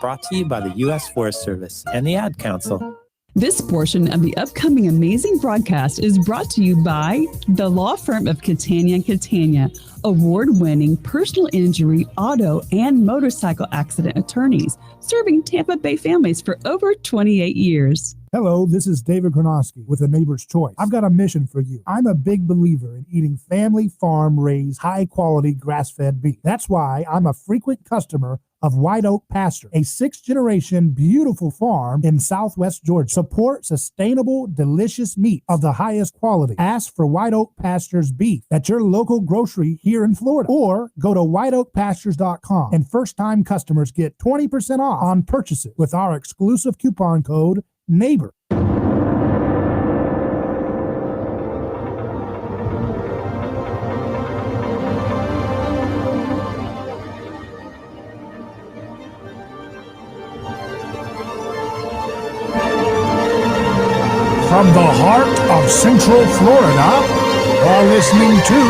brought to you by the U.S. Forest Service and the Ad Council. This portion of the upcoming amazing broadcast is brought to you by the law firm of Catania & Catania, award-winning personal injury, auto, and motorcycle accident attorneys, serving Tampa Bay families for over 28 years. Hello, this is David Gornoski with A Neighbor's Choice. I've got a mission for you. I'm a big believer in eating family farm-raised, high-quality grass-fed beef. That's why I'm a frequent customer of White Oak Pasture, a sixth-generation beautiful farm in southwest Georgia. Support sustainable, delicious meat of the highest quality. Ask for White Oak Pasture's beef at your local grocery here in Florida, or go to whiteoakpastures.com, and first-time customers get 20% off on purchases with our exclusive coupon code NEIGHBOR. From the heart of Central Florida, you're listening to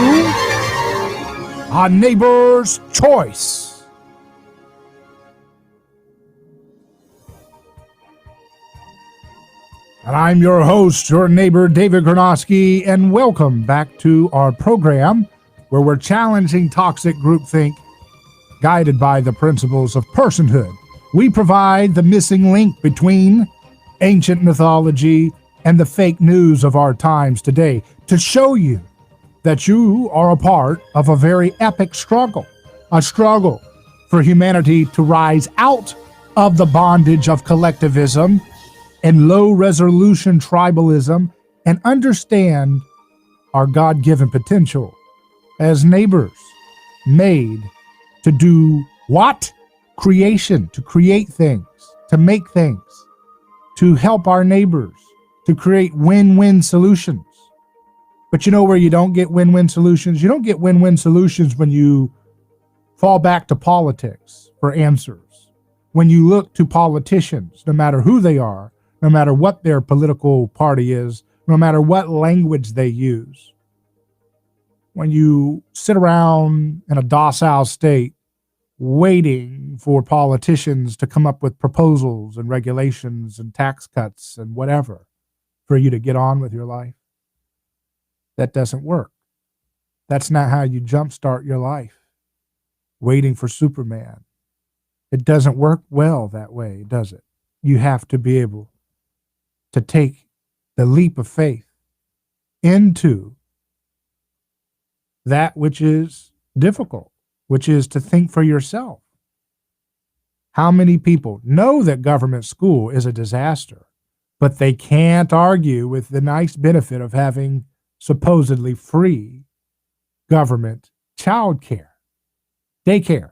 A Neighbor's Choice. And I'm your host, your neighbor, David Gornoski, and welcome back to our program where we're challenging toxic groupthink, guided by the principles of personhood. We provide the missing link between ancient mythology and the fake news of our times today to show you that you are a part of a very epic struggle, a struggle for humanity to rise out of the bondage of collectivism and low-resolution tribalism and understand our God-given potential as neighbors made to do what? Creation, to create things, to make things, to help our neighbors, to create win-win solutions. But you know where you don't get win-win solutions? You don't get win-win solutions when you fall back to politics for answers. When you look to politicians, no matter who they are, no matter what their political party is, no matter what language they use. When you sit around in a docile state waiting for politicians to come up with proposals and regulations and tax cuts and whatever for you to get on with your life, that doesn't work. That's not how you jumpstart your life, waiting for Superman. It doesn't work well that way, does it? You have to be able to take the leap of faith into that which is difficult, which is to think for yourself. How many people know that government school is a disaster, but they can't argue with the nice benefit of having supposedly free government childcare, daycare,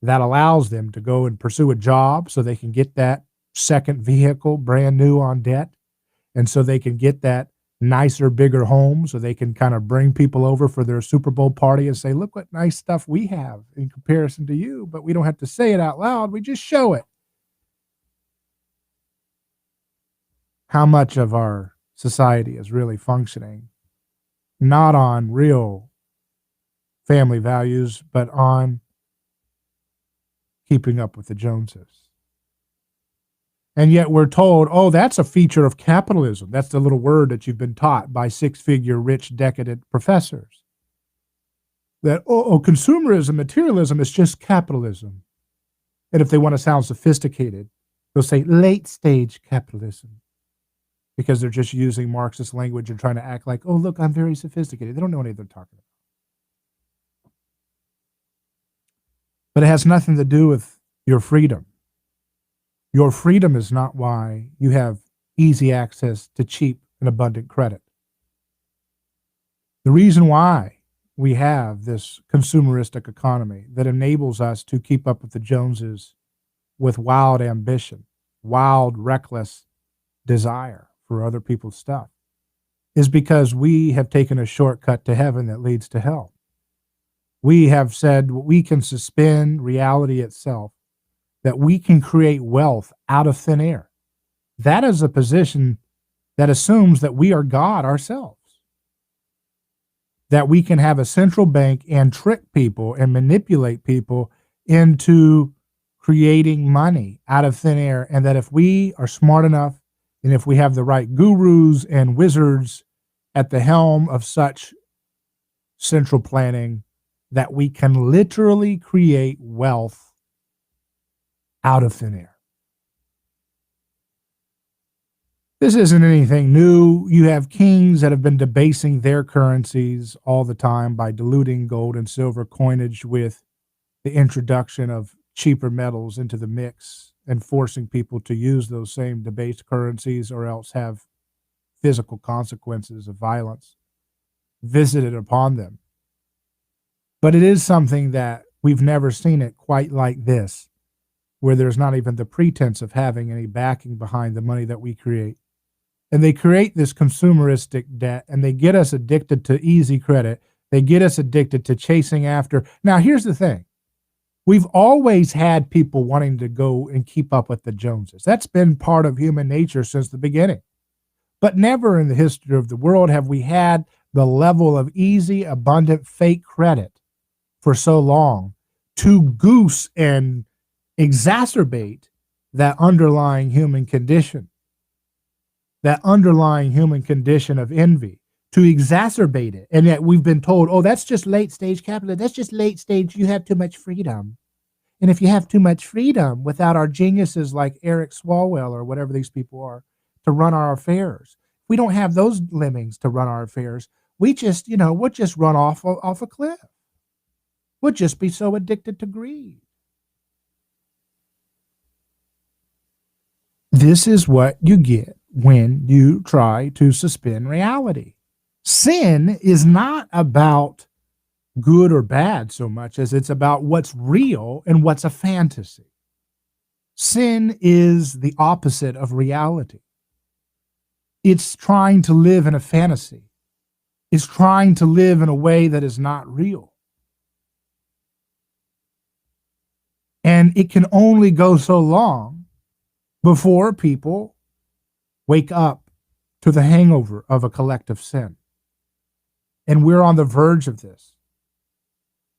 that allows them to go and pursue a job so they can get that second vehicle brand new on debt, and so they can get that nicer, bigger home so they can kind of bring people over for their Super Bowl party and say, look what nice stuff we have in comparison to you, but we don't have to say it out loud, we just show it. How much of our society is really functioning not on real family values, but on keeping up with the Joneses? And yet we're told, oh, that's a feature of capitalism. That's the little word that you've been taught by six-figure, rich, decadent professors. That, consumerism, materialism is just capitalism. And if they want to sound sophisticated, they'll say late-stage capitalism, because they're just using Marxist language and trying to act like, oh, look, I'm very sophisticated. They don't know what they're talking about. But it has nothing to do with your freedom. Your freedom is not why you have easy access to cheap and abundant credit. The reason why we have this consumeristic economy that enables us to keep up with the Joneses with wild ambition, wild, reckless desire for other people's stuff, is because we have taken a shortcut to heaven that leads to hell. We have said we can suspend reality itself, that we can create wealth out of thin air. That is a position that assumes that we are God ourselves, that we can have a central bank and trick people and manipulate people into creating money out of thin air, and that if we are smart enough and if we have the right gurus and wizards at the helm of such central planning, that we can literally create wealth out of thin air. This isn't anything new. You have kings that have been debasing their currencies all the time by diluting gold and silver coinage with the introduction of cheaper metals into the mix and forcing people to use those same debased currencies or else have physical consequences of violence visited upon them. But it is something that we've never seen it quite like this, where there's not even the pretense of having any backing behind the money that we create. And they create this consumeristic debt, and they get us addicted to easy credit. They get us addicted to chasing after. Now, here's the thing. We've always had people wanting to go and keep up with the Joneses. That's been part of human nature since the beginning. But never in the history of the world have we had the level of easy, abundant, fake credit for so long to goose and exacerbate that underlying human condition. That underlying human condition of envy, to exacerbate it. And yet we've been told, oh, that's just late stage capitalism. That's just late stage. You have too much freedom. And if you have too much freedom without our geniuses like Eric Swalwell or whatever these people are to run our affairs, we don't have those lemmings to run our affairs. We just, we'll just run off a cliff. We'll just be so addicted to greed. This is what you get when you try to suspend reality. Sin is not about good or bad so much as it's about what's real and what's a fantasy. Sin is the opposite of reality. It's trying to live in a fantasy. It's trying to live in a way that is not real. And it can only go so long before people wake up to the hangover of a collective sin. And we're on the verge of this.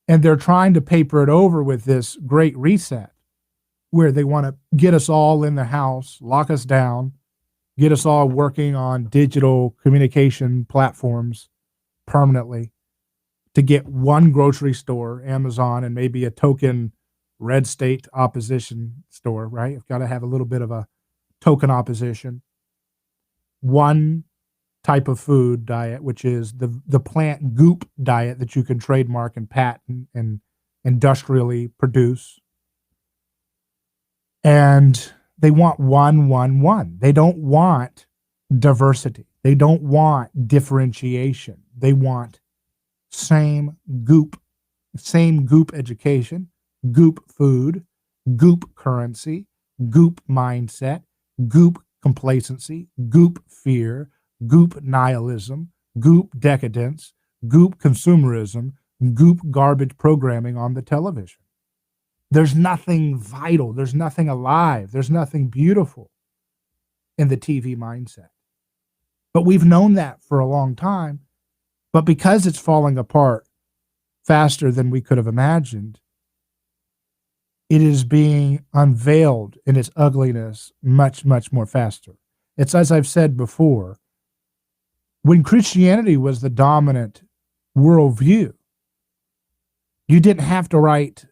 And they're trying to paper it over with this great reset where they want to get us all in the house, lock us down, get us all working on digital communication platforms permanently to get one grocery store, Amazon, and maybe a token red state opposition store, right? You've got to have a little bit of a token opposition. One type of food diet, which is the plant goop diet that you can trademark and patent and industrially produce. And they want one. They don't want diversity. They don't want differentiation. They want same goop education, goop food, goop currency, goop mindset, goop complacency, goop fear, goop nihilism, goop decadence, goop consumerism, goop garbage programming on the television. There's nothing vital. There's nothing alive. There's nothing beautiful in the TV mindset. But we've known that for a long time. But because it's falling apart faster than we could have imagined, it is being unveiled in its ugliness much, much more faster. It's as I've said before, when Christianity was the dominant worldview, you didn't have to write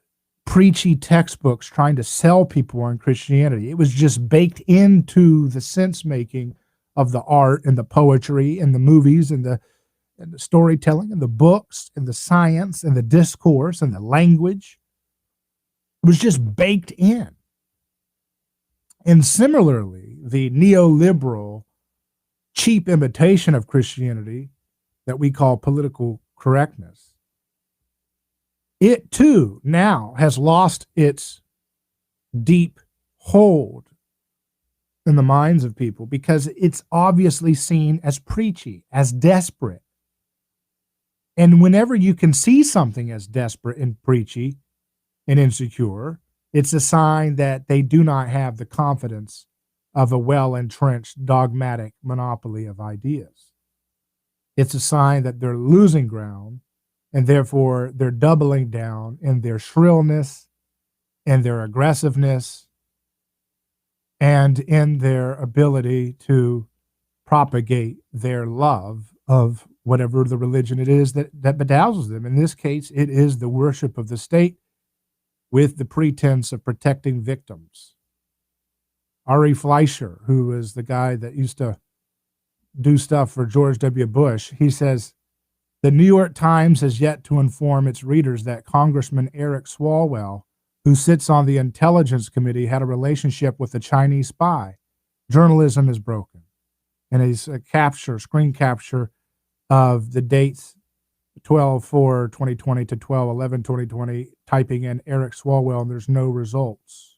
preachy textbooks trying to sell people on Christianity. It was just baked into the sense-making of the art and the poetry and the movies and the storytelling and the books and the science and the discourse and the language. It was just baked in. And similarly, the neoliberal cheap imitation of Christianity that we call political correctness, it too now has lost its deep hold in the minds of people because it's obviously seen as preachy, as desperate. And whenever you can see something as desperate and preachy and insecure, it's a sign that they do not have the confidence of a well-entrenched dogmatic monopoly of ideas. It's a sign that they're losing ground, and therefore they're doubling down in their shrillness in their aggressiveness, and in their ability to propagate their love of whatever the religion it is that bedazzles them. In this case, it is the worship of the state with the pretense of protecting victims. Ari Fleischer, who is the guy that used to do stuff for George W. Bush, he says, the New York Times has yet to inform its readers that Congressman Eric Swalwell, who sits on the Intelligence Committee, had a relationship with a Chinese spy. Journalism is broken. And a screen capture of the dates 12/4/2020 to 12/11/2020, typing in Eric Swalwell, and there's no results.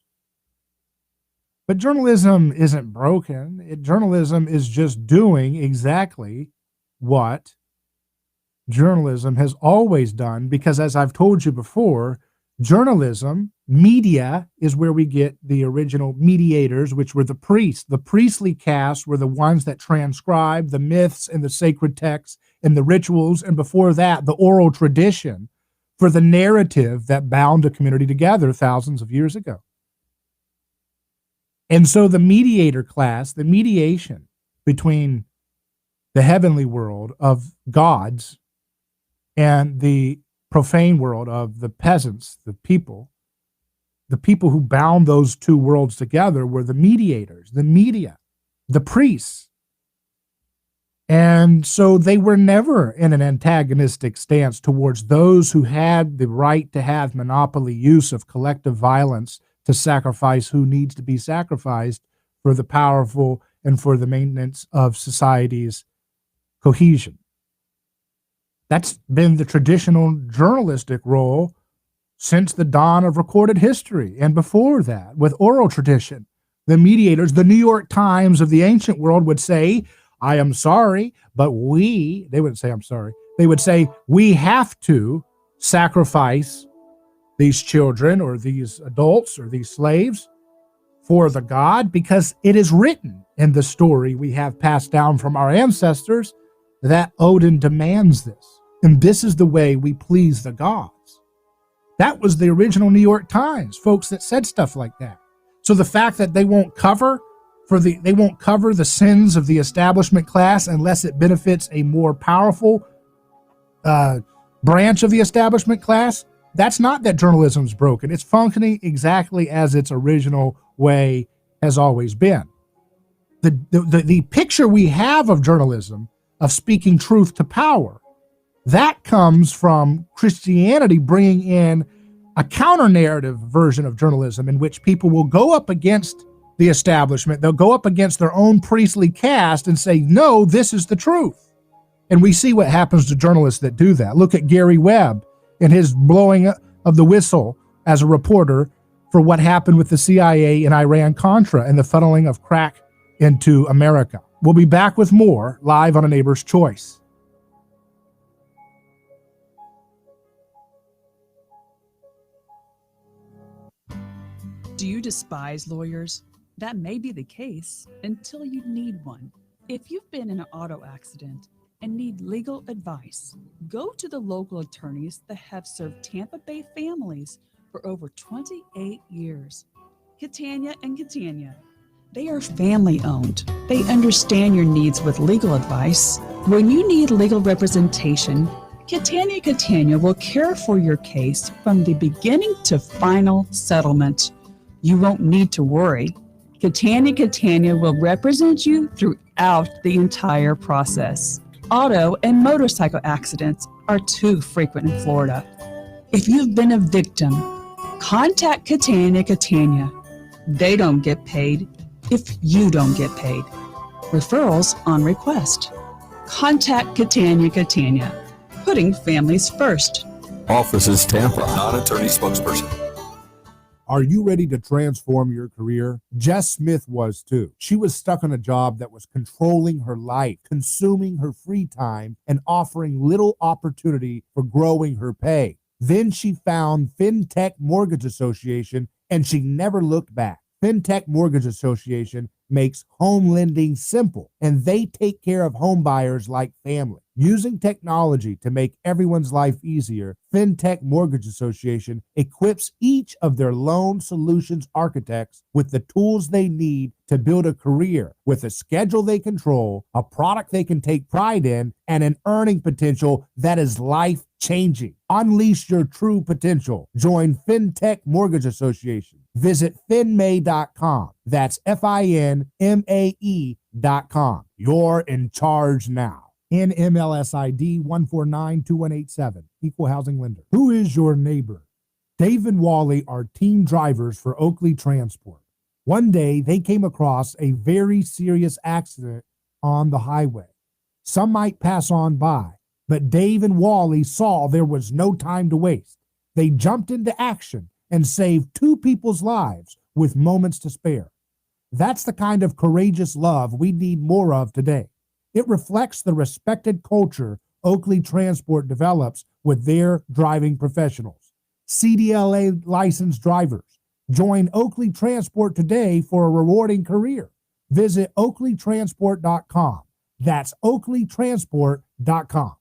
But journalism isn't broken. Journalism is just doing exactly what journalism has always done, because as I've told you before, journalism, media, is where we get the original mediators, which were the priests. The priestly caste were the ones that transcribed the myths and the sacred texts and the rituals, and before that, the oral tradition for the narrative that bound a community together thousands of years ago. And so the mediator class, the mediation between the heavenly world of gods and the profane world of the peasants, the people who bound those two worlds together were the mediators, the media, the priests. And so they were never in an antagonistic stance towards those who had the right to have monopoly use of collective violence to sacrifice who needs to be sacrificed for the powerful and for the maintenance of society's cohesion. That's been the traditional journalistic role since the dawn of recorded history, and before that, with oral tradition. The mediators, the New York Times of the ancient world, would say, I am sorry, but they wouldn't say I'm sorry. They would say, we have to sacrifice these children or these adults or these slaves for the God, because it is written in the story we have passed down from our ancestors that Odin demands this. And this is the way we please the gods. That was the original New York Times, folks that said stuff like that. So the fact that they won't cover the sins of the establishment class unless it benefits a more powerful branch of the establishment class, that's not that journalism's broken. It's functioning exactly as its original way has always been. The picture we have of journalism, of speaking truth to power, that comes from Christianity bringing in a counter-narrative version of journalism in which people will go up against the establishment. They'll go up against their own priestly caste and say, no, this is the truth. And we see what happens to journalists that do that. Look at Gary Webb and his blowing of the whistle as a reporter for what happened with the CIA and Iran-Contra and the funneling of crack into America. We'll be back with more live on A Neighbor's Choice. Do you despise lawyers? That may be the case until you need one. If you've been in an auto accident and need legal advice, go to the local attorneys that have served Tampa Bay families for over 28 years. Catania and Catania. They are family owned. They understand your needs with legal advice. When you need legal representation, Catania will care for your case from the beginning to final settlement. You won't need to worry. Catania will represent you throughout the entire process. Auto and motorcycle accidents are too frequent in Florida. If you've been a victim, contact Catania. They don't get paid if you don't get paid. Referrals on request. Contact Catania, putting families first. Offices Tampa, non-attorney spokesperson. Are you ready to transform your career? Jess Smith was too. She was stuck in a job that was controlling her life, consuming her free time, and offering little opportunity for growing her pay. Then she found FinTech Mortgage Association, and she never looked back. FinTech Mortgage Association makes home lending simple, and they take care of home buyers like family. Using technology to make everyone's life easier, FinTech Mortgage Association equips each of their loan solutions architects with the tools they need to build a career with a schedule they control, a product they can take pride in, and an earning potential that is life-changing. Unleash your true potential. Join FinTech Mortgage Association. Visit finmay.com. That's FINMAE.com. You're in charge now. NMLS ID 1492187, Equal Housing Lender. Who is your neighbor? Dave and Wally are team drivers for Oakley Transport. One day, they came across a very serious accident on the highway. Some might pass on by, but Dave and Wally saw there was no time to waste. They jumped into action and saved 2 people's lives with moments to spare. That's the kind of courageous love we need more of today. It reflects the respected culture Oakley Transport develops with their driving professionals. CDLA licensed drivers. Join Oakley Transport today for a rewarding career. Visit oakleytransport.com. That's oakleytransport.com.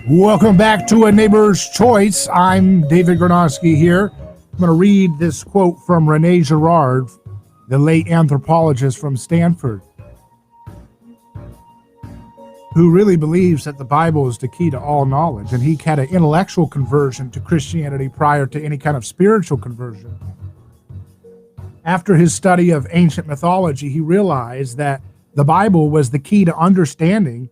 Welcome back to A Neighbor's Choice. I'm David Gornoski here. I'm going to read this quote from Rene Girard, the late anthropologist from Stanford, who really believes that the Bible is the key to all knowledge. And he had an intellectual conversion to Christianity prior to any kind of spiritual conversion. After his study of ancient mythology, he realized that the Bible was the key to understanding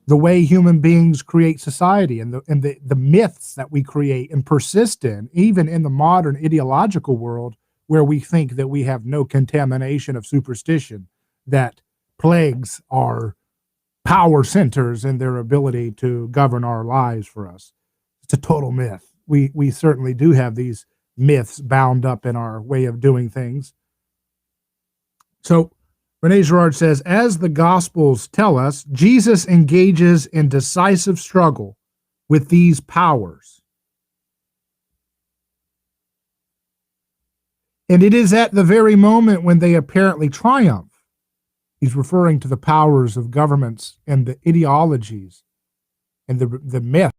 the way human beings create society and the myths that we create and persist in, even in the modern ideological world where we think that we have no contamination of superstition that plagues our power centers and their ability to govern our lives for us. It's a total myth. We certainly do have these myths bound up in our way of doing things. So Rene Girard says, as the Gospels tell us, Jesus engages in decisive struggle with these powers. And it is at the very moment when they apparently triumph. He's referring to the powers of governments and the ideologies and the myth.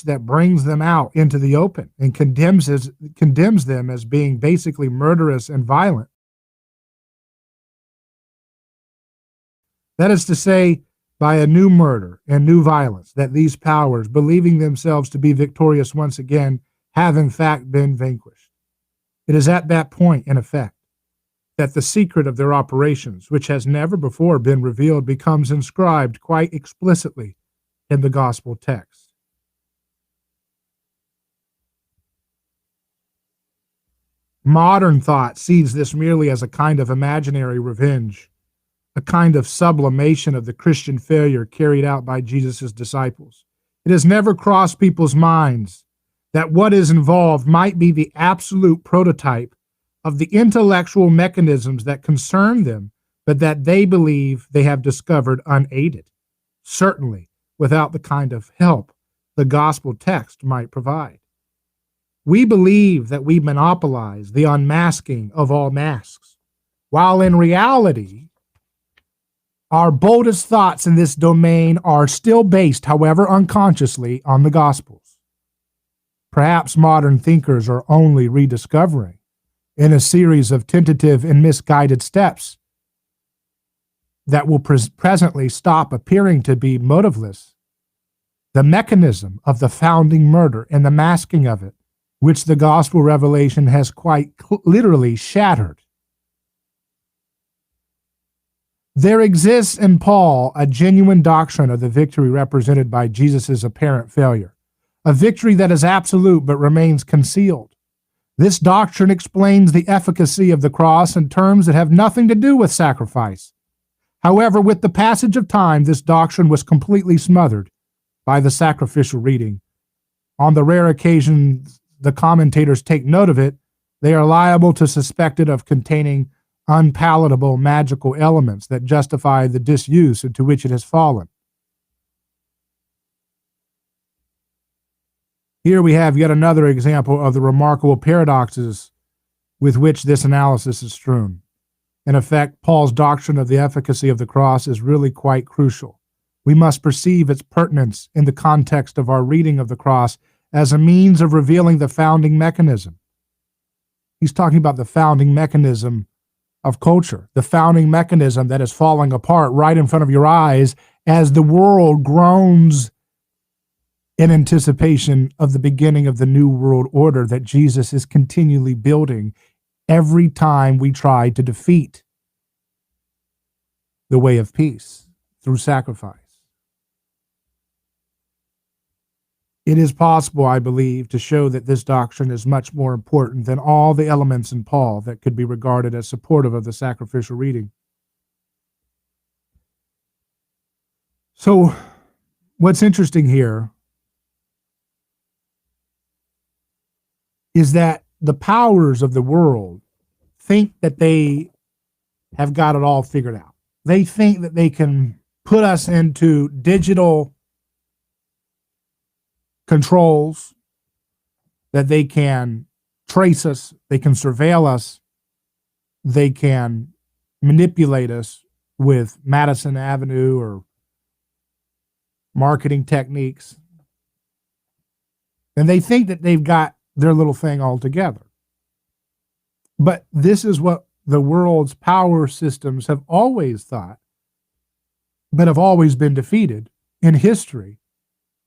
That brings them out into the open and condemns them as being basically murderous and violent. That is to say, by a new murder and new violence, that these powers, believing themselves to be victorious once again, have in fact been vanquished. It is at that point, in effect, that the secret of their operations, which has never before been revealed, becomes inscribed quite explicitly in the gospel text. Modern thought sees this merely as a kind of imaginary revenge, a kind of sublimation of the Christian failure carried out by Jesus' disciples. It has never crossed people's minds that what is involved might be the absolute prototype of the intellectual mechanisms that concern them, but that they believe they have discovered unaided, certainly without the kind of help the gospel text might provide. We believe that we monopolize the unmasking of all masks, while in reality, our boldest thoughts in this domain are still based, however unconsciously, on the Gospels. Perhaps modern thinkers are only rediscovering, in a series of tentative and misguided steps that will presently stop appearing to be motiveless, the mechanism of the founding murder and the masking of it, which the gospel revelation has quite literally shattered. There exists in Paul a genuine doctrine of the victory represented by Jesus' apparent failure, a victory that is absolute but remains concealed. This doctrine explains the efficacy of the cross in terms that have nothing to do with sacrifice. However, with the passage of time, this doctrine was completely smothered by the sacrificial reading. On the rare occasion the commentators take note of it, they are liable to suspect it of containing unpalatable magical elements that justify the disuse into which it has fallen. Here we have yet another example of the remarkable paradoxes with which this analysis is strewn. In effect, Paul's doctrine of the efficacy of the cross is really quite crucial. We must perceive its pertinence in the context of our reading of the cross as a means of revealing the founding mechanism. He's talking about the founding mechanism of culture, the founding mechanism that is falling apart right in front of your eyes as the world groans in anticipation of the beginning of the new world order that Jesus is continually building every time we try to defeat the way of peace through sacrifice. It is possible, I believe, to show that this doctrine is much more important than all the elements in Paul that could be regarded as supportive of the sacrificial reading. So, what's interesting here is that the powers of the world think that they have got it all figured out. They think that they can put us into digital controls, that they can trace us, they can surveil us, they can manipulate us with Madison Avenue or marketing techniques. And they think that they've got their little thing all together. But this is what the world's power systems have always thought, but have always been defeated in history,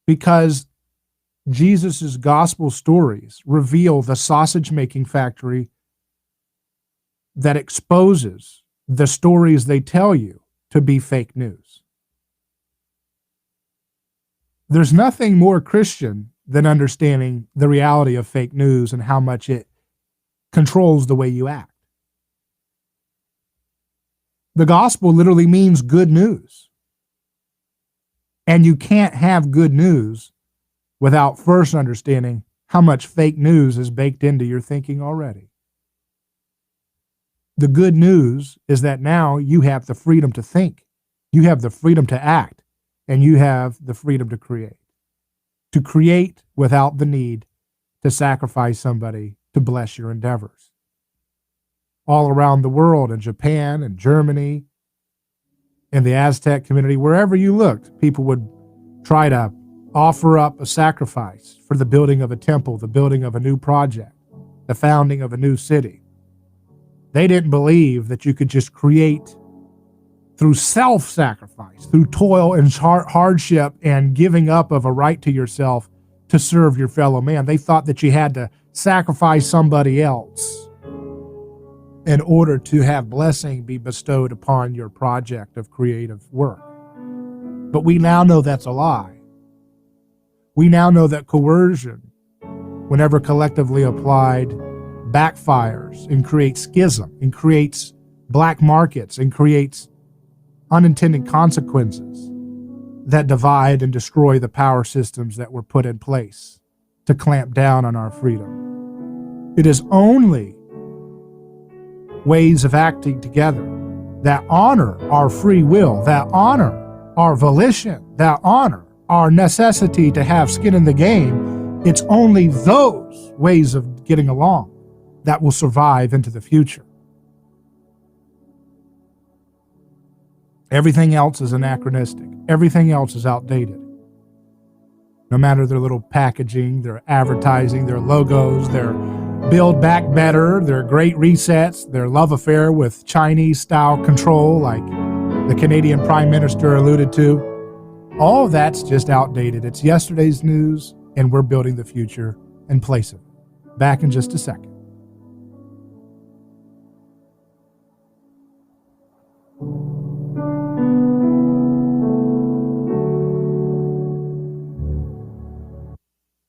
because Jesus' gospel stories reveal the sausage-making factory that exposes the stories they tell you to be fake news. There's nothing more Christian than understanding the reality of fake news and how much it controls the way you act. The gospel literally means good news. And you can't have good news without first understanding how much fake news is baked into your thinking already. The good news is that now you have the freedom to think, you have the freedom to act, and you have the freedom to create. To create without the need to sacrifice somebody to bless your endeavors. All around the world, in Japan and Germany, in the Aztec community, wherever you looked, people would try to offer up a sacrifice for the building of a temple, the building of a new project, the founding of a new city. They didn't believe that you could just create through self-sacrifice, through toil and hardship and giving up of a right to yourself to serve your fellow man. They thought that you had to sacrifice somebody else in order to have blessing be bestowed upon your project of creative work. But we now know that's a lie. We now know that coercion, whenever collectively applied, backfires and creates schism and creates black markets and creates unintended consequences that divide and destroy the power systems that were put in place to clamp down on our freedom. It is only ways of acting together that honor our free will, that honor our volition, that honor our necessity to have skin in the game. It's only those ways of getting along that will survive into the future. Everything else is anachronistic. Everything else is outdated. No matter their little packaging, their advertising, their logos, their Build Back Better, their great resets, their love affair with Chinese-style control like the Canadian Prime Minister alluded to. All of that's just outdated. It's yesterday's news, and we're building the future in place of it. Back in just a second.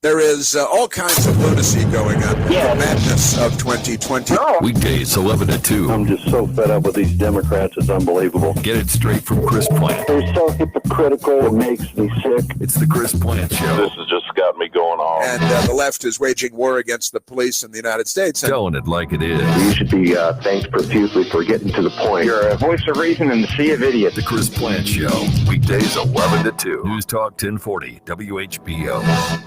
There is all kinds of lunacy going on. Yeah. The madness of 2020. Weekdays 11 to 2. I'm just so fed up with these Democrats. It's unbelievable. Get it straight from Chris Plant. They're so hypocritical. It makes me sick. It's the Chris Plant Show. This has just got me going on. And the left is waging war against the police in the United States. And Telling it like it is. You should be thanked profusely for getting to the point. You're a voice of reason in the sea of idiots. The Chris Plant Show. Weekdays 11 to 2. News Talk 1040 WHBO.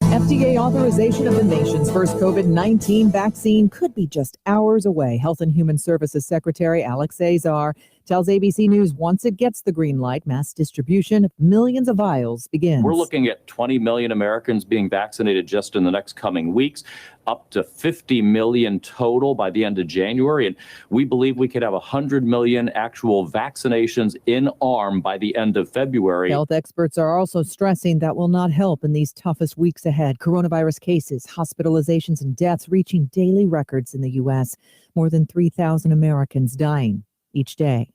FDA authorization of the nation's first COVID-19 vaccine could be just hours away. Health and Human Services Secretary Alex Azar tells ABC News once it gets the green light, mass distribution of millions of vials begins. We're looking at 20 million Americans being vaccinated just in the next coming weeks, up to 50 million total by the end of January. And we believe we could have 100 million actual vaccinations in arm by the end of February. Health experts are also stressing that will not help in these toughest weeks ahead. Coronavirus cases, hospitalizations, and deaths reaching daily records in the U.S. More than 3,000 Americans dying each day.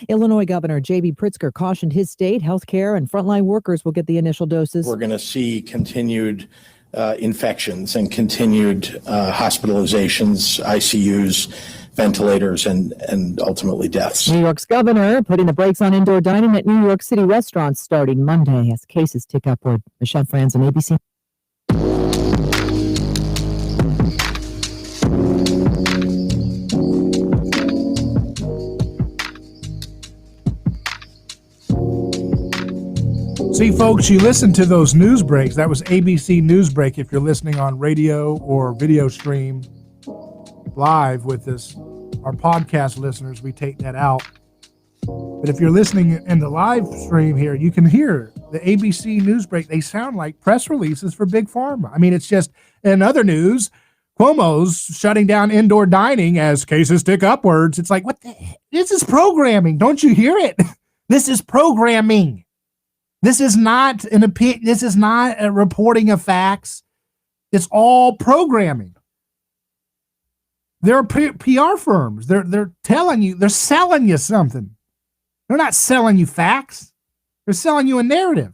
Illinois Governor J.B. Pritzker cautioned his state healthcare and frontline workers will get the initial doses. We're going to see continued infections and continued hospitalizations, ICUs, ventilators, and ultimately deaths. New York's governor putting the brakes on indoor dining at New York City restaurants starting Monday as cases tick upward. Michelle Franzen, ABC. See, folks, you listen to those news breaks. That was ABC News Break. If you're listening on radio or video stream live with us, our podcast listeners, we take that out. But if you're listening in the live stream here, you can hear the ABC News Break. They sound like press releases for Big Pharma. I mean, it's just, in other news, Cuomo's shutting down indoor dining as cases tick upwards. It's like, what the heck? This is programming. Don't you hear it? This is programming. This is not an opinion. This is not a reporting of facts. It's all programming. They're PR firms. They're telling you, they're selling you something. They're not selling you facts. They're selling you a narrative.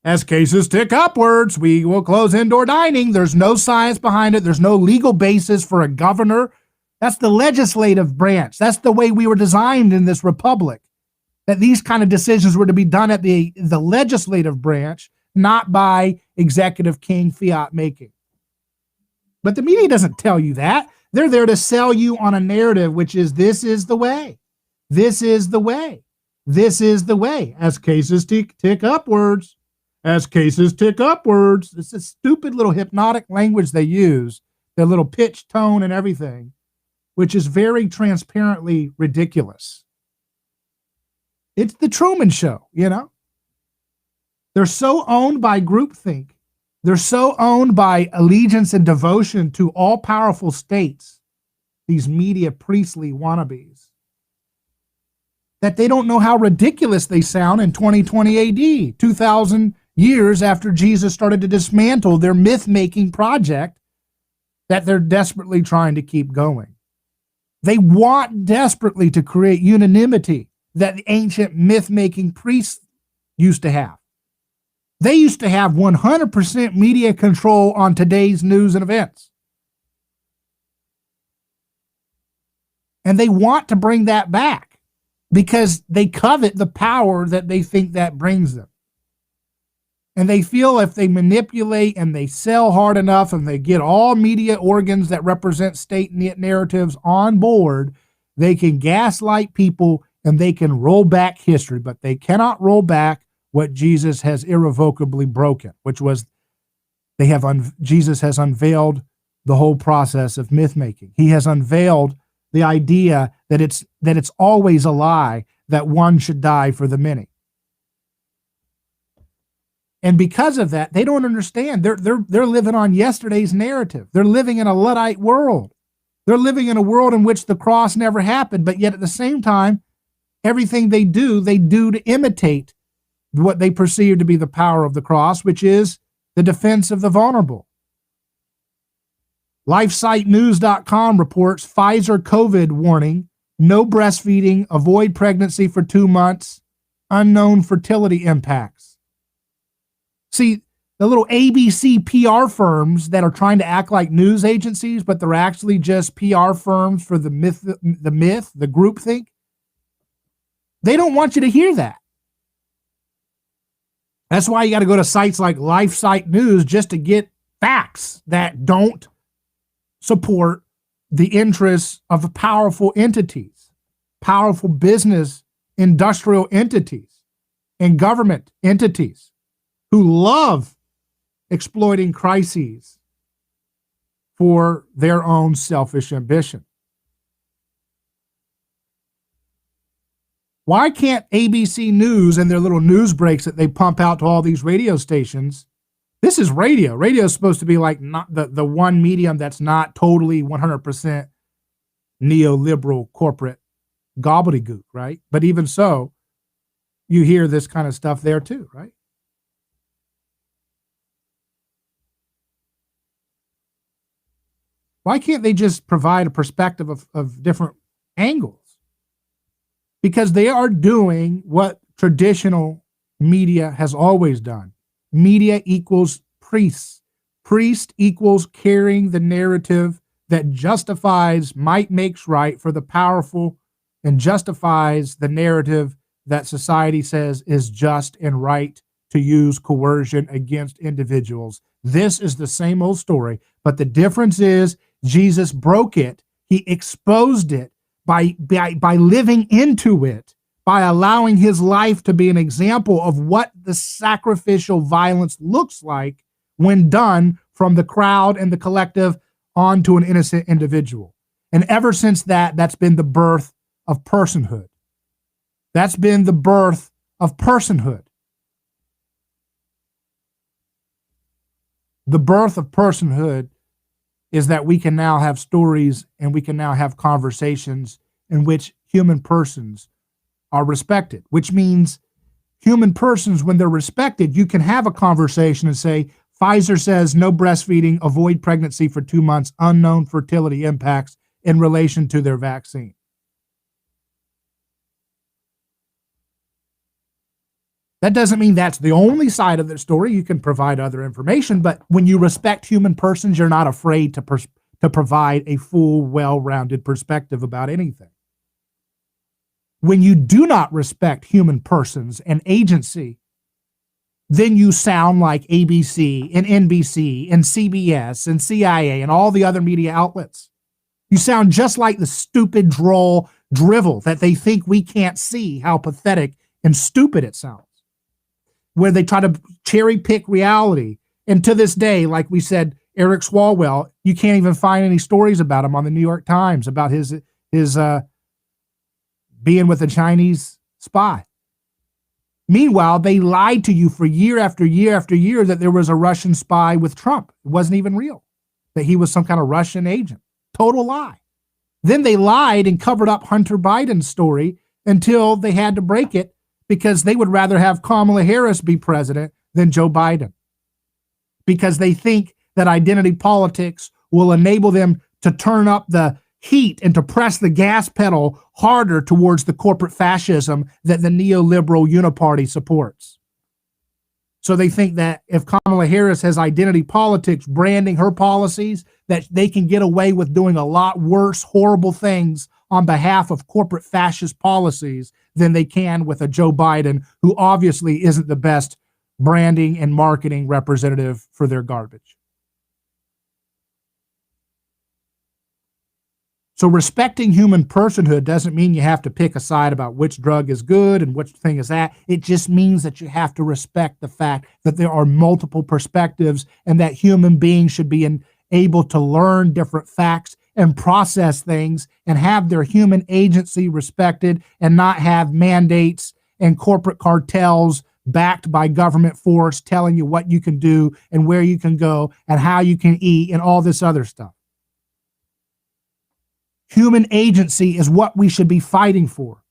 As cases tick upwards, we will close indoor dining. There's no science behind it. There's no legal basis for a governor. That's the legislative branch. That's the way we were designed in this republic. That these kind of decisions were to be done at the legislative branch, not by executive king fiat making. But the media doesn't tell you that. They're there to sell you on a narrative, which is this is the way. This is the way. This is the way. As cases tick upwards. As cases tick upwards. It's a stupid little hypnotic language they use, their little pitch, tone, and everything, which is very transparently ridiculous. It's the Truman Show, you know? They're so owned by groupthink. They're so owned by allegiance and devotion to all-powerful states, these media priestly wannabes, that they don't know how ridiculous they sound in 2020 AD, 2,000 years after Jesus started to dismantle their myth-making project that they're desperately trying to keep going. They want desperately to create unanimity that the ancient myth-making priests used to have. They used to have 100% media control on today's news and events. And they want to bring that back because they covet the power that they think that brings them. And they feel if they manipulate and they sell hard enough and they get all media organs that represent state narratives on board, they can gaslight people and they can roll back history, but they cannot roll back what Jesus has irrevocably broken, which was Jesus has unveiled the whole process of myth making. He has unveiled the idea that it's always a lie that one should die for the many. And because of that, they don't understand. They're living on yesterday's narrative. They're living in a Luddite world. They're living in a world in which the cross never happened, but yet at the same time, everything they do to imitate what they perceive to be the power of the cross, which is the defense of the vulnerable. LifeSiteNews.com reports Pfizer COVID warning, no breastfeeding, avoid pregnancy for 2 months, unknown fertility impacts. See, the little ABC PR firms that are trying to act like news agencies, but they're actually just PR firms for the groupthink. They don't want you to hear that. That's why you got to go to sites like LifeSite News just to get facts that don't support the interests of powerful entities, powerful business, industrial entities, and government entities who love exploiting crises for their own selfish ambition. Why can't ABC News and their little news breaks that they pump out to all these radio stations? This is radio. Radio is supposed to be like not the one medium that's not totally 100% neoliberal corporate gobbledygook, right? But even so, you hear this kind of stuff there too, right? Why can't they just provide a perspective of different angles? Because they are doing what traditional media has always done. Media equals priests. Priest equals carrying the narrative that justifies might makes right for the powerful and justifies the narrative that society says is just and right to use coercion against individuals. This is the same old story, but the difference is Jesus broke it. He exposed it by living into it, by allowing his life to be an example of what the sacrificial violence looks like when done from the crowd and the collective onto an innocent individual. And ever since that's been the birth of personhood. That's been the birth of personhood. The birth of personhood is that we can now have stories and we can now have conversations in which human persons are respected, which means human persons, when they're respected, you can have a conversation and say, Pfizer says no breastfeeding, avoid pregnancy for 2 months, unknown fertility impacts in relation to their vaccine. That doesn't mean that's the only side of the story. You can provide other information, but when you respect human persons, you're not afraid to provide a full, well-rounded perspective about anything. When you do not respect human persons and agency, then you sound like ABC and NBC and CBS and CIA and all the other media outlets. You sound just like the stupid, droll drivel that they think we can't see how pathetic and stupid it sounds, where they try to cherry pick reality. And to this day, like we said, Eric Swalwell, you can't even find any stories about him on the New York Times about his being with a Chinese spy. Meanwhile, they lied to you for year after year after year that there was a Russian spy with Trump. It wasn't even real, that he was some kind of Russian agent. Total lie. Then they lied and covered up Hunter Biden's story until they had to break it because they would rather have Kamala Harris be president than Joe Biden. Because they think that identity politics will enable them to turn up the heat and to press the gas pedal harder towards the corporate fascism that the neoliberal uniparty supports. So they think that if Kamala Harris has identity politics branding her policies, that they can get away with doing a lot worse, horrible things on behalf of corporate fascist policies than they can with a Joe Biden, who obviously isn't the best branding and marketing representative for their garbage. So respecting human personhood doesn't mean you have to pick a side about which drug is good and which thing is that. It just means that you have to respect the fact that there are multiple perspectives and that human beings should be able to learn different facts and process things and have their human agency respected and not have mandates and corporate cartels backed by government force telling you what you can do and where you can go and how you can eat and all this other stuff. Human agency is what we should be fighting for.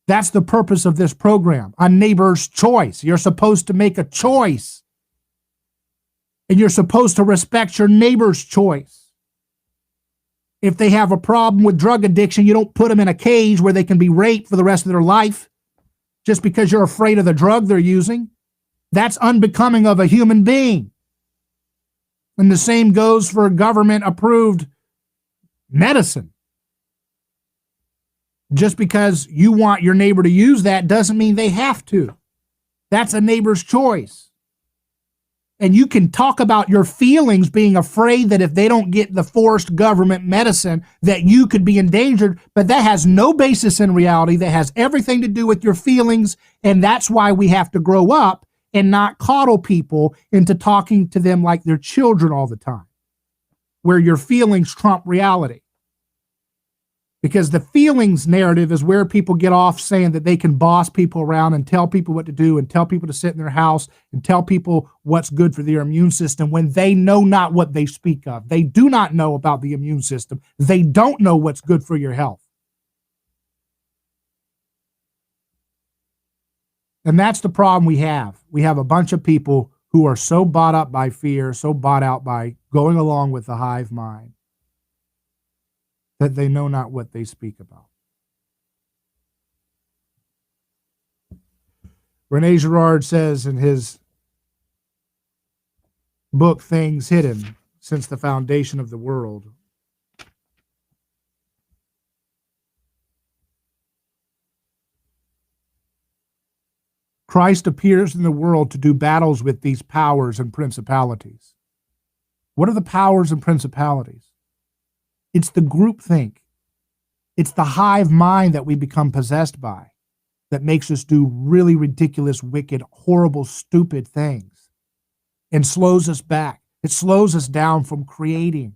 That's the purpose of this program, A Neighbor's Choice. You're supposed to make a choice. And you're supposed to respect your neighbor's choice. If they have a problem with drug addiction, you don't put them in a cage where they can be raped for the rest of their life just because you're afraid of the drug they're using. That's unbecoming of a human being. And the same goes for government-approved medicine. Just because you want your neighbor to use that doesn't mean they have to. That's a neighbor's choice. And you can talk about your feelings being afraid that if they don't get the forced government medicine that you could be endangered, but that has no basis in reality. That has everything to do with your feelings, and that's why we have to grow up and not coddle people into talking to them like they're children all the time, where your feelings trump reality. Because the feelings narrative is where people get off saying that they can boss people around and tell people what to do and tell people to sit in their house and tell people what's good for their immune system when they know not what they speak of. They do not know about the immune system. They don't know what's good for your health. And that's the problem we have. We have a bunch of people who are so bought up by fear, so bought out by going along with the hive mind, that they know not what they speak about. Rene Girard says in his book, Things Hidden Since the Foundation of the World, Christ appears in the world to do battles with these powers and principalities. What are the powers and principalities? It's the groupthink. It's the hive mind that we become possessed by that makes us do really ridiculous, wicked, horrible, stupid things and slows us back. It slows us down from creating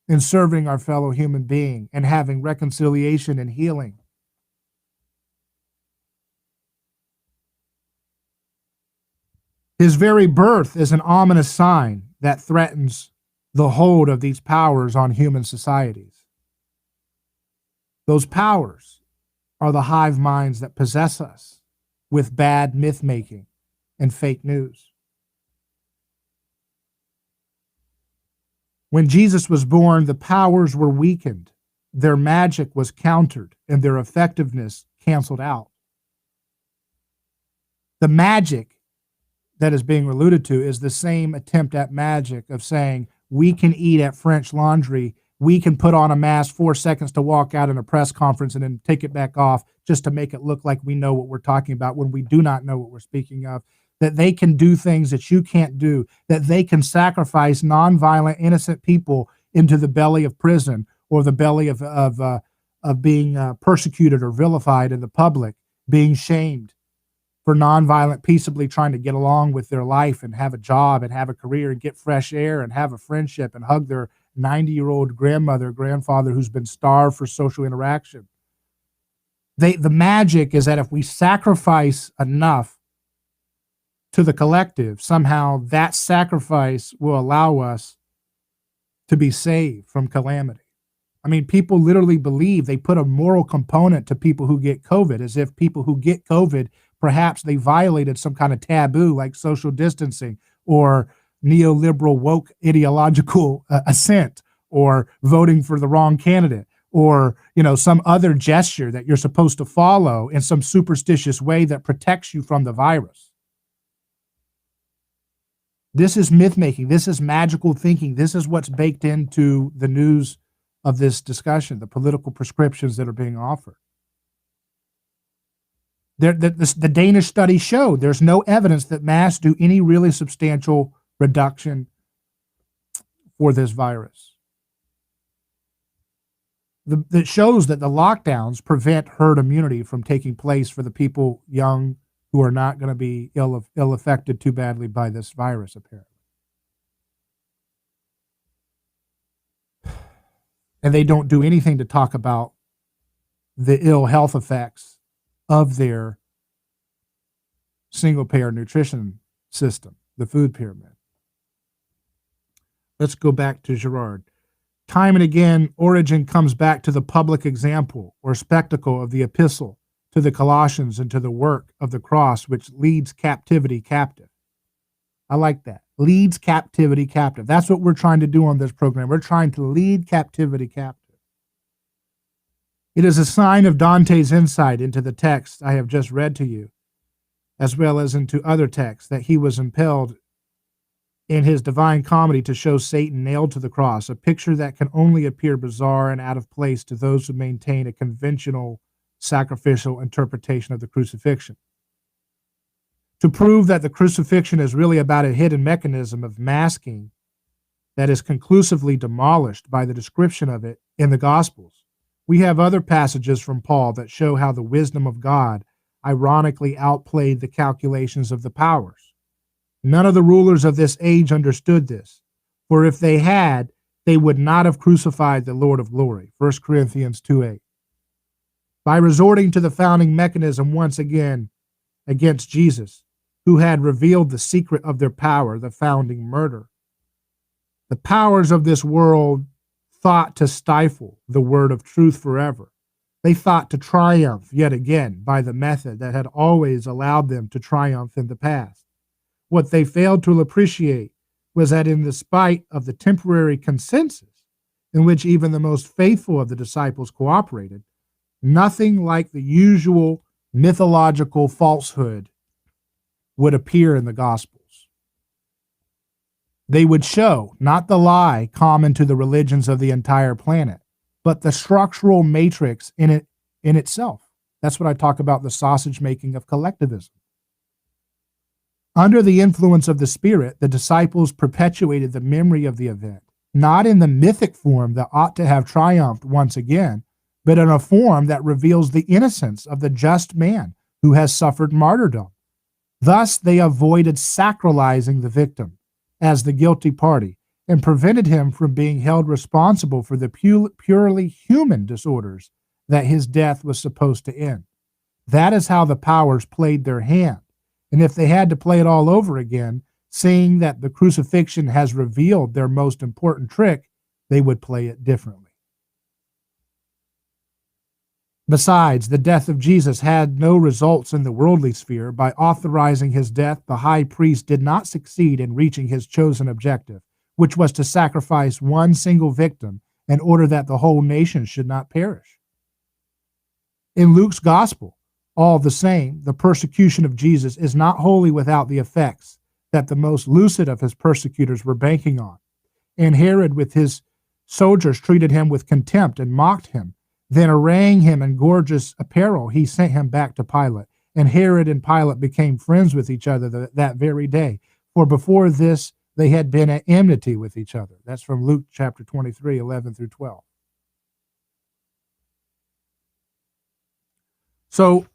and serving our fellow human being and having reconciliation and healing. His very birth is an ominous sign that threatens the hold of these powers on human societies. Those powers are the hive minds that possess us with bad myth-making and fake news. When Jesus was born, the powers were weakened, their magic was countered, and their effectiveness canceled out. The magic that is being alluded to is the same attempt at magic of saying, we can eat at French Laundry, we can put on a mask 4 seconds to walk out in a press conference and then take it back off just to make it look like we know what we're talking about when we do not know what we're speaking of, that they can do things that you can't do, that they can sacrifice nonviolent, innocent people into the belly of prison or the belly of being persecuted or vilified in the public, being shamed for nonviolent, peaceably trying to get along with their life and have a job and have a career and get fresh air and have a friendship and hug their 90-year-old grandmother, grandfather who's been starved for social interaction. The magic is that if we sacrifice enough to the collective, somehow that sacrifice will allow us to be saved from calamity. I mean, people literally believe they put a moral component to people who get COVID, as if people who get COVID, perhaps they violated some kind of taboo like social distancing or neoliberal woke ideological assent or voting for the wrong candidate or, some other gesture that you're supposed to follow in some superstitious way that protects you from the virus. This is myth-making. This is magical thinking. This is what's baked into the news of this discussion, the political prescriptions that are being offered. The Danish study showed there's no evidence that masks do any really substantial reduction for this virus. That shows that the lockdowns prevent herd immunity from taking place for the people young who are not going to be ill affected too badly by this virus, apparently. And they don't do anything to talk about the ill health effects of their single-payer nutrition system, the food pyramid. Let's go back to Girard. Time and again, Origen comes back to the public example or spectacle of the epistle to the Colossians and to the work of the cross, which leads captivity captive. I like that. Leads captivity captive. That's what we're trying to do on this program. We're trying to lead captivity captive. It is a sign of Dante's insight into the text I have just read to you, as well as into other texts, that he was impelled in his Divine Comedy to show Satan nailed to the cross, a picture that can only appear bizarre and out of place to those who maintain a conventional sacrificial interpretation of the crucifixion. To prove that the crucifixion is really about a hidden mechanism of masking that is conclusively demolished by the description of it in the Gospels, we have other passages from Paul that show how the wisdom of God ironically outplayed the calculations of the powers. None of the rulers of this age understood this, for if they had, they would not have crucified the Lord of glory. 1 Corinthians 2:8. By resorting to the founding mechanism once again against Jesus, who had revealed the secret of their power, the founding murder, the powers of this world thought to stifle the word of truth forever. They thought to triumph yet again by the method that had always allowed them to triumph in the past. What they failed to appreciate was that in spite of the temporary consensus in which even the most faithful of the disciples cooperated, nothing like the usual mythological falsehood would appear in the Gospels. They would show not the lie common to the religions of the entire planet, but the structural matrix in itself. That's what I talk about, the sausage making of collectivism. Under the influence of the Spirit, the disciples perpetuated the memory of the event, not in the mythic form that ought to have triumphed once again, but in a form that reveals the innocence of the just man who has suffered martyrdom. Thus, they avoided sacralizing the victim as the guilty party and prevented him from being held responsible for the purely human disorders that his death was supposed to end. That is how the powers played their hand. And if they had to play it all over again, seeing that the crucifixion has revealed their most important trick, they would play it differently. Besides, the death of Jesus had no results in the worldly sphere. By authorizing his death, the high priest did not succeed in reaching his chosen objective, which was to sacrifice one single victim in order that the whole nation should not perish. In Luke's gospel, all the same, the persecution of Jesus is not wholly without the effects that the most lucid of his persecutors were banking on. And Herod with his soldiers treated him with contempt and mocked him. Then arraying him in gorgeous apparel, he sent him back to Pilate. And Herod and Pilate became friends with each other that very day. For before this, they had been at enmity with each other. That's from Luke chapter 23, 11 through 12. So,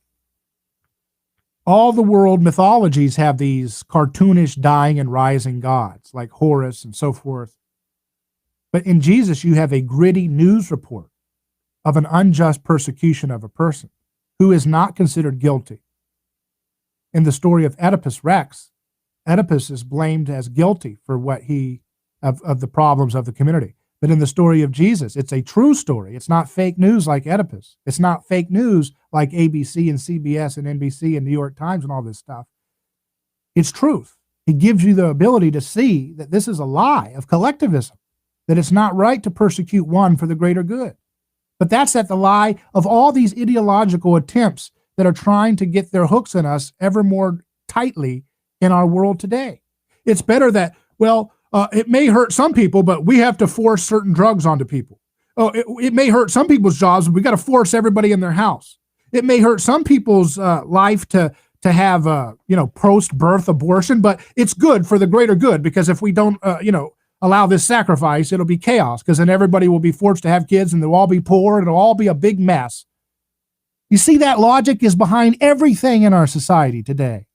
all the world mythologies have these cartoonish dying and rising gods like Horus and so forth. But in Jesus, you have a gritty news report of an unjust persecution of a person who is not considered guilty. In the story of Oedipus Rex, Oedipus is blamed as guilty for what of the problems of the community. But in the story of Jesus, it's a true story. It's not fake news like Oedipus. It's not fake news like ABC and CBS and NBC and New York Times and all this stuff. It's truth. He gives you the ability to see that this is a lie of collectivism, that it's not right to persecute one for the greater good. But that's at the lie of all these ideological attempts that are trying to get their hooks in us ever more tightly in our world today. It's better that, it may hurt some people, but we have to force certain drugs onto people. Oh, it may hurt some people's jobs, but we got to force everybody in their house. It may hurt some people's life to have post-birth abortion, but it's good for the greater good, because if we don't, allow this sacrifice, it'll be chaos, because then everybody will be forced to have kids and they'll all be poor and it'll all be a big mess. You see, that logic is behind everything in our society today.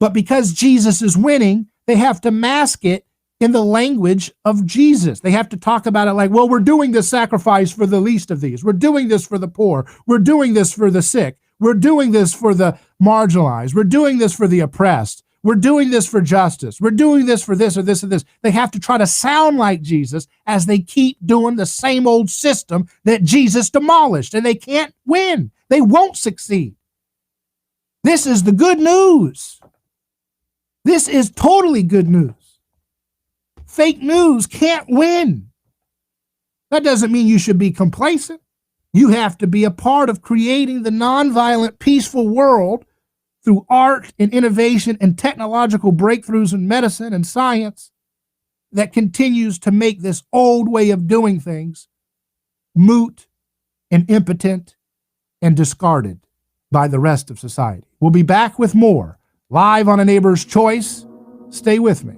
But because Jesus is winning, they have to mask it in the language of Jesus. They have to talk about it like, well, we're doing this sacrifice for the least of these. We're doing this for the poor. We're doing this for the sick. We're doing this for the marginalized. We're doing this for the oppressed. We're doing this for justice. We're doing this for this or this or this. They have to try to sound like Jesus as they keep doing the same old system that Jesus demolished, and they can't win. They won't succeed. This is the good news. This is totally good news. Fake news can't win. That doesn't mean you should be complacent. You have to be a part of creating the nonviolent, peaceful world through art and innovation and technological breakthroughs in medicine and science that continues to make this old way of doing things moot and impotent and discarded by the rest of society. We'll be back with more live on A Neighbor's Choice. Stay with me.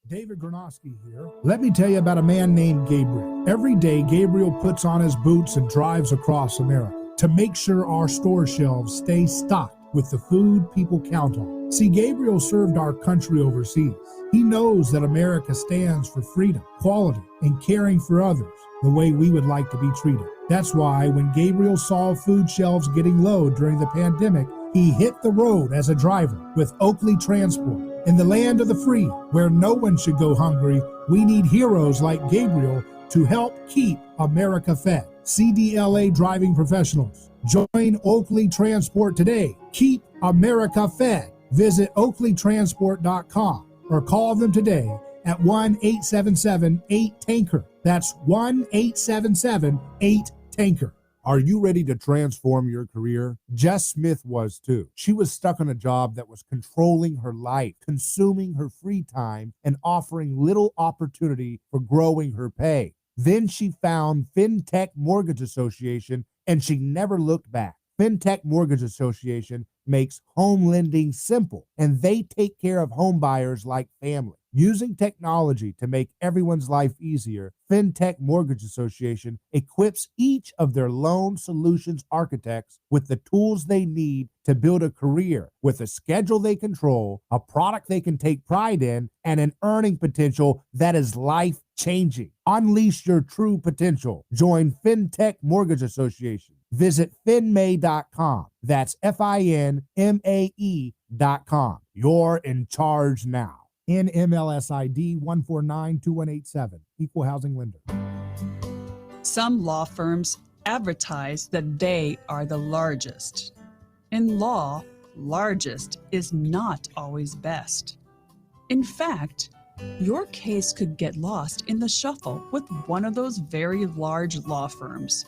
David Gornoski here. Let me tell you about a man named Gabriel. Every day, Gabriel puts on his boots and drives across America to make sure our store shelves stay stocked with the food people count on. See, Gabriel served our country overseas. He knows that America stands for freedom, quality, and caring for others the way we would like to be treated. That's why when Gabriel saw food shelves getting low during the pandemic, he hit the road as a driver with Oakley Transport. In the land of the free, where no one should go hungry, we need heroes like Gabriel to help keep America fed. CDLA driving professionals. Join Oakley Transport today. Keep America fed. Visit oakleytransport.com or call them today at 1-877-8-TANKER. That's 1-877-8-TANKER. Are you ready to transform your career? Jess Smith was too. She was stuck on a job that was controlling her life, consuming her free time, and offering little opportunity for growing her pay. Then she found FinTech Mortgage Association, and she never looked back. FinTech Mortgage Association makes home lending simple, and they take care of home buyers like family. Using technology to make everyone's life easier, FinTech Mortgage Association equips each of their loan solutions architects with the tools they need to build a career with a schedule they control, a product they can take pride in, and an earning potential that is life-changing. Unleash your true potential. Join FinTech Mortgage Association. Visit finmay.com. That's FINMAE.com. You're in charge now. NMLS ID 1492187. Equal housing lender. Some law firms advertise that they are the largest. In law, largest is not always best. In fact, your case could get lost in the shuffle with one of those very large law firms.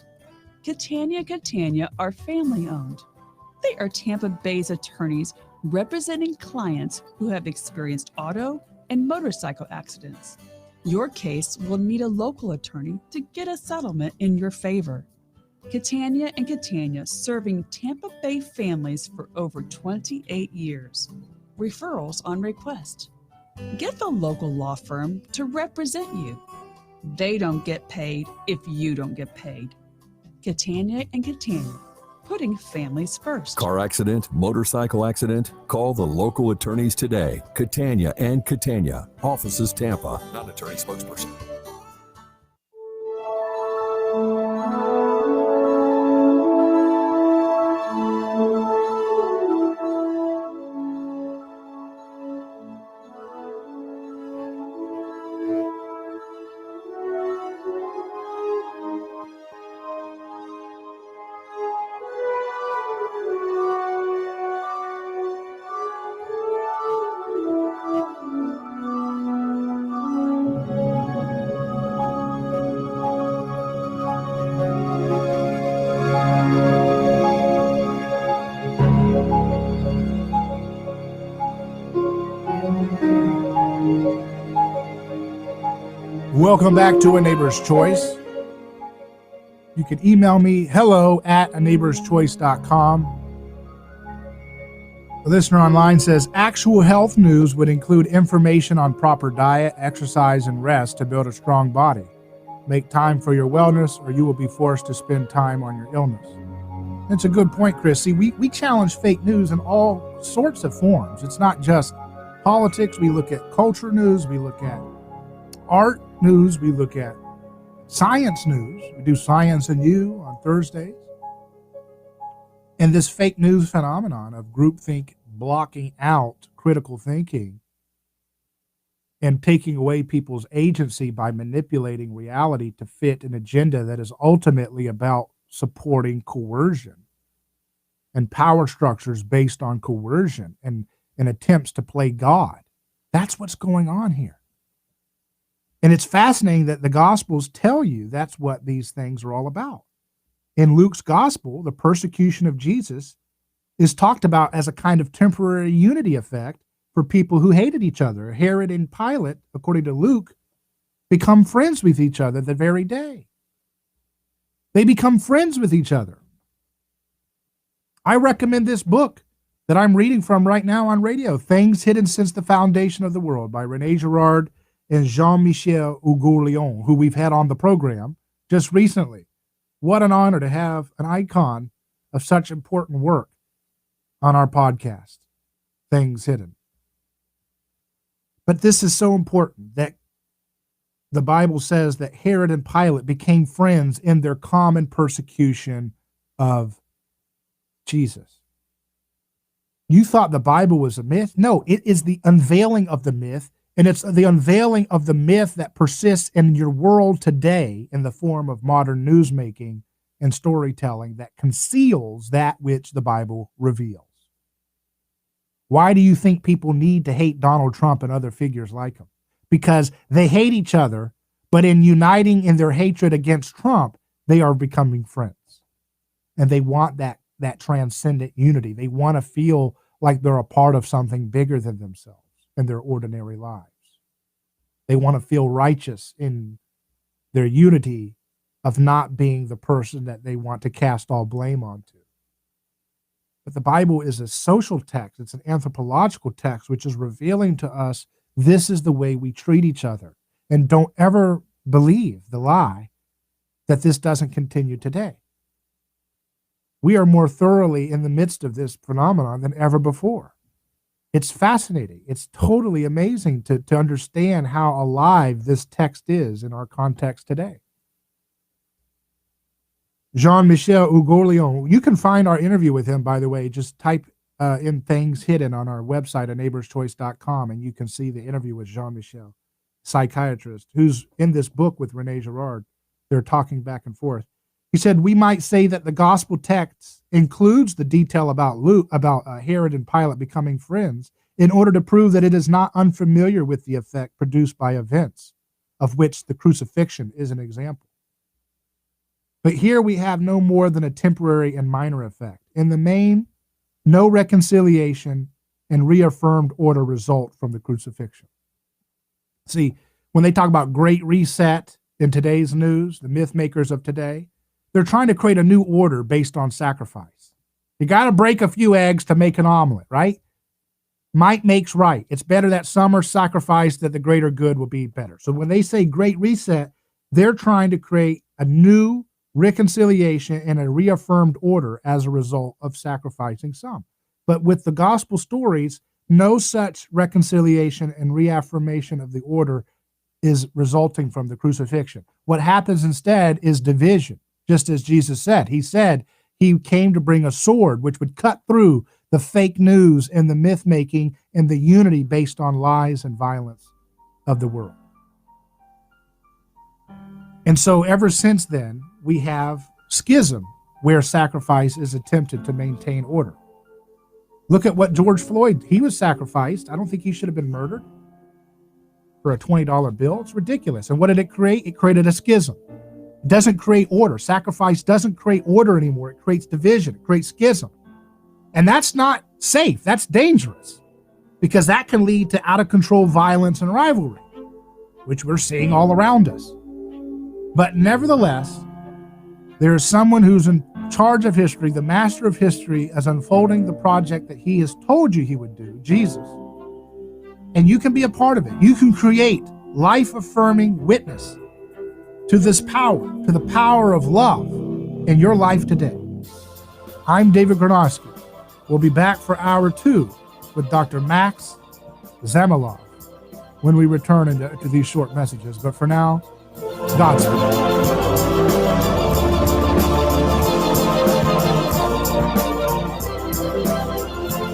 Catania are family-owned. They are Tampa Bay's attorneys representing clients who have experienced auto and motorcycle accidents. Your case will need a local attorney to get a settlement in your favor. Catania serving Tampa Bay families for over 28 years. Referrals on request. Get the local law firm to represent you. They don't get paid if you don't get paid. Catania, putting families first. Car accident, motorcycle accident? Call the local attorneys today. Catania, offices Tampa. Non-attorney spokesperson. Welcome back to A Neighbor's Choice. You can email me hello@aneighborschoice.com. A listener online says actual health news would include information on proper diet, exercise, and rest to build a strong body. Make time for your wellness or you will be forced to spend time on your illness. That's a good point, Chris. See, we challenge fake news in all sorts of forms. It's not just politics. We look at culture news. We look at art news. We look at science news. We do Science and You on Thursdays. And this fake news phenomenon of groupthink blocking out critical thinking and taking away people's agency by manipulating reality to fit an agenda that is ultimately about supporting coercion and power structures based on coercion and attempts to play God. That's what's going on here. And it's fascinating that the Gospels tell you that's what these things are all about. In Luke's Gospel, the persecution of Jesus is talked about as a kind of temporary unity effect for people who hated each other. Herod and Pilate, according to Luke, become friends with each other the very day. They become friends with each other. I recommend this book that I'm reading from right now on radio, Things Hidden Since the Foundation of the World by René Girard and Jean-Michel Hougour-Lyon, who we've had on the program just recently. What an honor to have an icon of such important work on our podcast, Things Hidden. But this is so important that the Bible says that Herod and Pilate became friends in their common persecution of Jesus. You thought the Bible was a myth? No, it is the unveiling of the myth, and it's the unveiling of the myth that persists in your world today in the form of modern newsmaking and storytelling that conceals that which the Bible reveals. Why do you think people need to hate Donald Trump and other figures like him? Because they hate each other, but in uniting in their hatred against Trump, they are becoming friends. And they want that transcendent unity. They want to feel like they're a part of something bigger than themselves in their ordinary lives. They want to feel righteous in their unity of not being the person that they want to cast all blame onto. But the Bible is a social text. It's an anthropological text, which is revealing to us this is the way we treat each other. And don't ever believe the lie that this doesn't continue today. We are more thoroughly in the midst of this phenomenon than ever before. It's fascinating. It's totally amazing to understand how alive this text is in our context today. Jean-Michel Hougour-Lyon, you can find our interview with him, by the way. Just type in Things Hidden on our website at neighborschoice.com, and you can see the interview with Jean-Michel, psychiatrist, who's in this book with René Girard. They're talking back and forth. He said, we might say that the gospel text includes the detail about Herod and Pilate becoming friends in order to prove that it is not unfamiliar with the effect produced by events, of which the crucifixion is an example. But here we have no more than a temporary and minor effect. In the main, no reconciliation and reaffirmed order result from the crucifixion. See, when they talk about great reset in today's news, the myth makers of today, they're trying to create a new order based on sacrifice. You got to break a few eggs to make an omelet, right? Might makes right. It's better that some are sacrificed that the greater good will be better. So when they say great reset, they're trying to create a new reconciliation and a reaffirmed order as a result of sacrificing some. But with the gospel stories, no such reconciliation and reaffirmation of the order is resulting from the crucifixion. What happens instead is division, just as Jesus said. He said he came to bring a sword which would cut through the fake news and the myth making and the unity based on lies and violence of the world. And so ever since then, we have schism where sacrifice is attempted to maintain order. Look at what George Floyd, he was sacrificed. I don't think he should have been murdered for a $20 bill. It's ridiculous. And what did it create? It created a schism. It doesn't create order. Sacrifice doesn't create order anymore. It creates division. It creates schism. And that's not safe. That's dangerous because that can lead to out of control violence and rivalry, which we're seeing all around us. But nevertheless, there is someone who's in charge of history, the master of history, as unfolding the project that he has told you he would do, Jesus. And you can be a part of it. You can create life-affirming witness to this power, to the power of love in your life today. I'm David Gornoski. We'll be back for hour 2 with Dr. Max Zamilov when we return to these short messages. But for now, Godspeed.